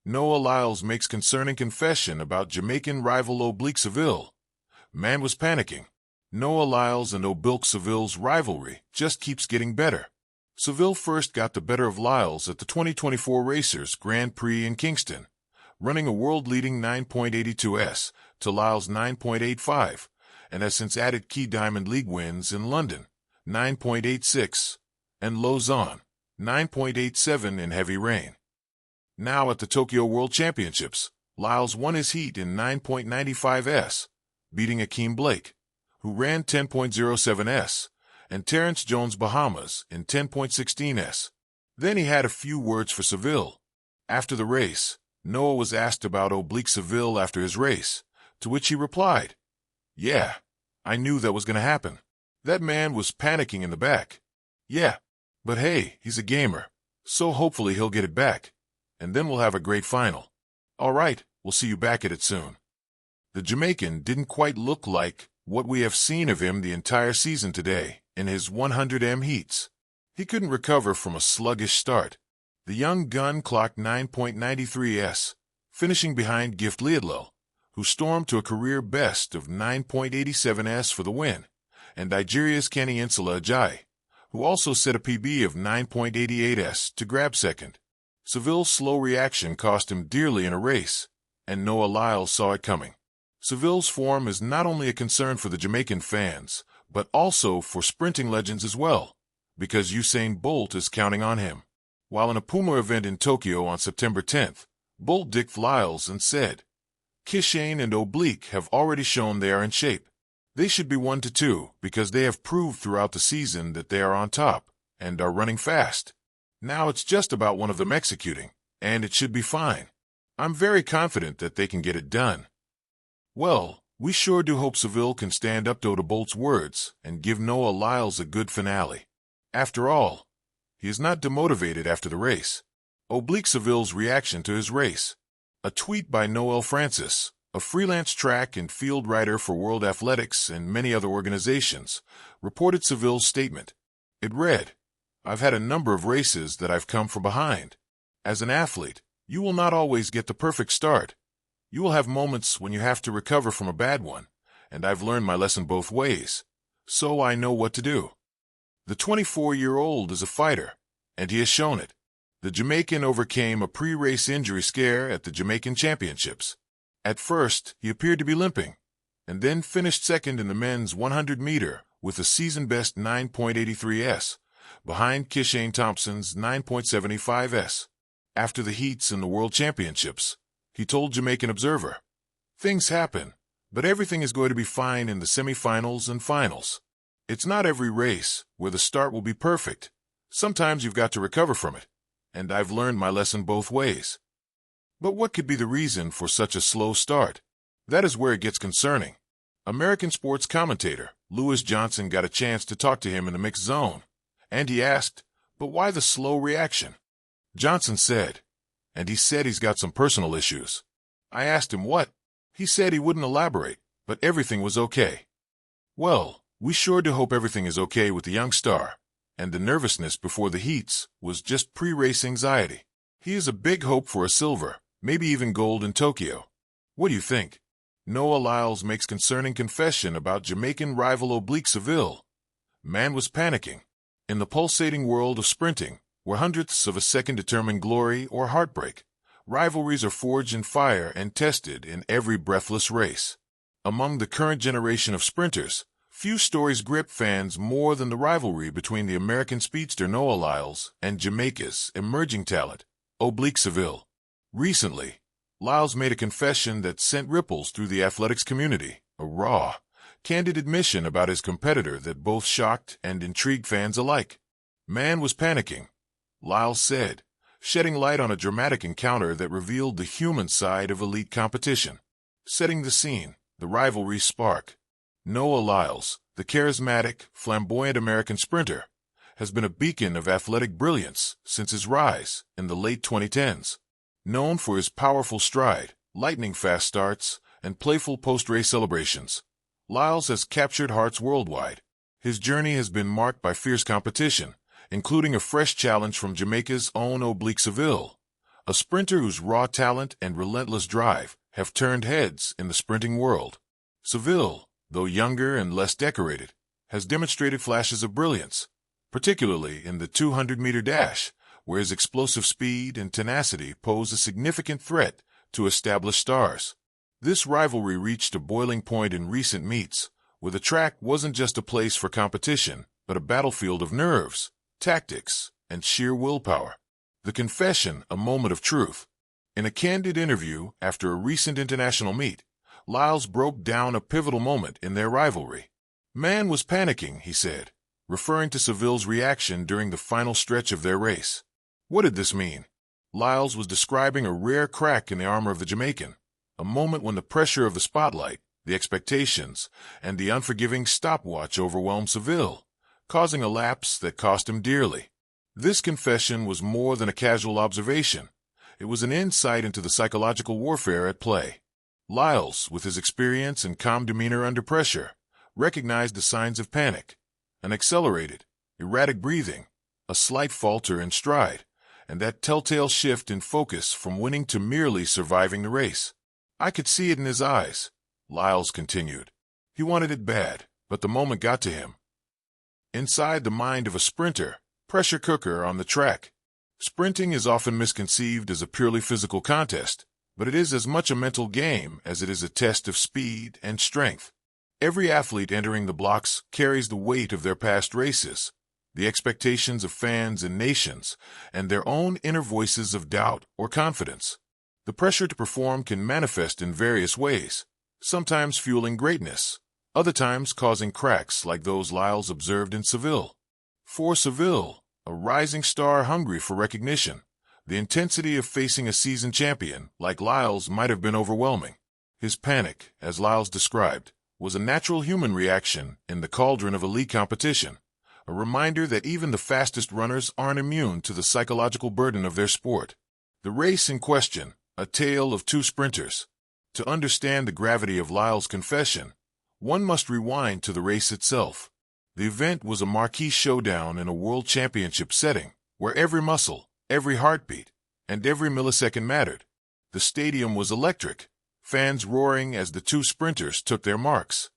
Noah Lyles makes concerning confession about Jamaican rival Oblique Seville. Man was panicking. Noah Lyles and Oblique Seville's rivalry just keeps getting better. Seville first got the better of Lyles at the 2024 Racers Grand Prix in Kingston, running a world-leading 9.82s to Lyles' 9.85, and has since added key Diamond League wins in London, 9.86, and Lausanne, 9.87 in heavy rain. Now at the Tokyo World Championships, Lyles won his heat in 9.95s, beating Akeem Blake, who ran 10.07s, and Terrence Jones Bahamas in 10.16s. Then he had a few words for Seville. After the race, Noah was asked about Oblique Seville after his race, to which he replied, "Yeah, I knew that was going to happen. That man was panicking in the back. Yeah, but hey, he's a gamer, so hopefully he'll get it back, and then we'll have a great final. All right, we'll see you back at it soon." The Jamaican didn't quite look like what we have seen of him the entire season today in his 100m heats. He couldn't recover from a sluggish start. The young gun clocked 9.93s, finishing behind Gift Lyles, who stormed to a career best of 9.87s for the win, and Nigeria's Kenny Insula Ajayi, who also set a PB of 9.88s to grab second. Seville's slow reaction cost him dearly in a race, and Noah Lyles saw it coming. Seville's form is not only a concern for the Jamaican fans, but also for sprinting legends as well, because Usain Bolt is counting on him. While in a Puma event in Tokyo on September 10th, Bolt dicked Lyles and said, "Kishane and Oblique have already shown they are in shape. They should be 1-2 because they have proved throughout the season that they are on top and are running fast. Now it's just about one of them executing, and it should be fine. I'm very confident that they can get it done." Well, we sure do hope Seville can stand up to Bolt's words and give Noah Lyles a good finale. After all, he is not demotivated after the race. Oblique Seville's reaction to his race. A tweet by Noel Francis, a freelance track and field writer for World Athletics and many other organizations, reported Seville's statement. It read, "I've had a number of races that I've come from behind. As an athlete, you will not always get the perfect start. You will have moments when you have to recover from a bad one, and I've learned my lesson both ways, so I know what to do." The 24-year-old is a fighter, and he has shown it. The Jamaican overcame a pre-race injury scare at the Jamaican Championships. At first, he appeared to be limping, and then finished second in the men's 100-meter with a season-best 9.83s, behind Kishane Thompson's 9.75s. After the heats in the World Championships, he told Jamaican Observer, "Things happen, but everything is going to be fine in the semifinals and finals. It's not every race where the start will be perfect. Sometimes you've got to recover from it, and I've learned my lesson both ways." But what could be the reason for such a slow start? That is where it gets concerning. American sports commentator Lewis Johnson got a chance to talk to him in the mixed zone, and he asked, "But why the slow reaction?" Johnson said, "And he said he's got some personal issues." I asked him what. He said he wouldn't elaborate, but everything was okay. Well, we sure do hope everything is okay with the young star, and the nervousness before the heats was just pre-race anxiety. He is a big hope for a silver, maybe even gold in Tokyo. What do you think? Noah Lyles makes concerning confession about Jamaican rival Oblique Seville. Man was panicking. In the pulsating world of sprinting, where hundredths of a second determine glory or heartbreak, rivalries are forged in fire and tested in every breathless race. Among the current generation of sprinters, few stories grip fans more than the rivalry between the American speedster Noah Lyles and Jamaica's emerging talent, Oblique Seville. Recently, Lyles made a confession that sent ripples through the athletics community, a raw, candid admission about his competitor that both shocked and intrigued fans alike. Man was panicking, Lyles said, shedding light on a dramatic encounter that revealed the human side of elite competition. Setting the scene, the rivalry spark. Noah Lyles, the charismatic, flamboyant American sprinter, has been a beacon of athletic brilliance since his rise in the late 2010s. Known for his powerful stride, lightning-fast starts, and playful post-race celebrations, Lyles has captured hearts worldwide. His journey has been marked by fierce competition, including a fresh challenge from Jamaica's own Oblique Seville, a sprinter whose raw talent and relentless drive have turned heads in the sprinting world. Seville, though younger and less decorated, has demonstrated flashes of brilliance, particularly in the 200-meter dash, where his explosive speed and tenacity pose a significant threat to established stars. This rivalry reached a boiling point in recent meets, where the track wasn't just a place for competition, but a battlefield of nerves, tactics, and sheer willpower. The confession, a moment of truth. In a candid interview after a recent international meet, Lyles broke down a pivotal moment in their rivalry. "Man was panicking," he said, referring to Seville's reaction during the final stretch of their race. What did this mean? Lyles was describing a rare crack in the armor of the Jamaican, a moment when the pressure of the spotlight, the expectations, and the unforgiving stopwatch overwhelmed Seville, causing a lapse that cost him dearly. This confession was more than a casual observation. It was an insight into the psychological warfare at play. Lyles, with his experience and calm demeanor under pressure, recognized the signs of panic: an accelerated, erratic breathing, a slight falter in stride, and that telltale shift in focus from winning to merely surviving the race. "I could see it in his eyes," Lyles continued. "He wanted it bad, but the moment got to him." Inside the mind of a sprinter, pressure cooker on the track. Sprinting is often misconceived as a purely physical contest, but it is as much a mental game as it is a test of speed and strength. Every athlete entering the blocks carries the weight of their past races, the expectations of fans and nations, and their own inner voices of doubt or confidence. The pressure to perform can manifest in various ways, sometimes fueling greatness, other times causing cracks like those Lyles observed in Seville. For Seville, a rising star hungry for recognition, the intensity of facing a seasoned champion like Lyles might have been overwhelming. His panic, as Lyles described, was a natural human reaction in the cauldron of elite competition, a reminder that even the fastest runners aren't immune to the psychological burden of their sport. The race in question, a tale of two sprinters. To understand the gravity of Lyles' confession, one must rewind to the race itself. The event was a marquee showdown in a world championship setting, where every muscle, every heartbeat, and every millisecond mattered. The stadium was electric, fans roaring as the two sprinters took their marks.